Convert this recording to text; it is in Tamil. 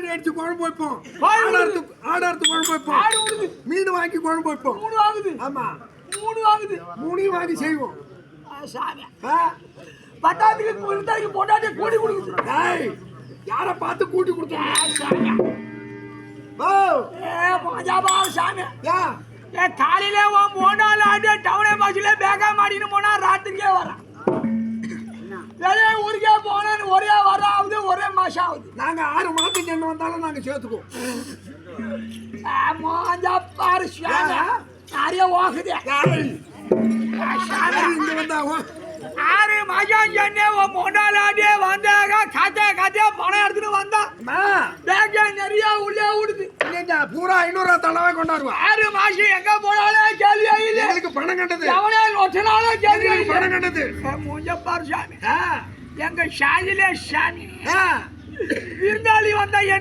கோழி அடிச்சு குழம்பு வைப்போம், ஆடாரத்து குழம்பு வைப்போம், மீன் வாங்கி குழம்பு வைப்போம். 3 ஆகுது. ஆமா 3 ஆகுது. 3 வாங்கி செய்வோம். சாமி பட்டாத்துக்கு விருந்தாளிக்கு பொண்டாட்டி கூட்டி கொடுக்குது. யார பார்த்து கூட்டி கொடுத்தோம்? சாமி காலையில போனால டவுனே பாசில பேக்கா மாட்டின்னு போனா ராத்திரிக்கே வரான். வெளியே ஊருக்கே போனேன்னு ஒரே வாரம் ஆகுது, ஒரே மாசம் ஆகுது. நாங்க 6 மாதத்துக்கு என்ன வந்தாலும் நாங்க சேர்த்துக்குவோம். பாரு நிறைய ஓகுது. இங்க வந்தா 6 மாசம் சென்னை பொண்டாலாட்டே வந்தாங்க. கதையா பணம் எடுத்துட்டு வந்தா பேக்க நிறைய உள்ளே விடுது. பூரா 500 தளவா கொண்டாடுவா. 6 மாசம் எங்க போனாலும் கேள்வியா இல்லை. எங்களுக்கு பணம் கண்டது. எவனே ஒட்டனாலும் கேள்வி பணம் கண்டது. மூஞ்சப்பாரு சாமி எங்க ஷாதிலே சாமி விருந்தாளி வந்தா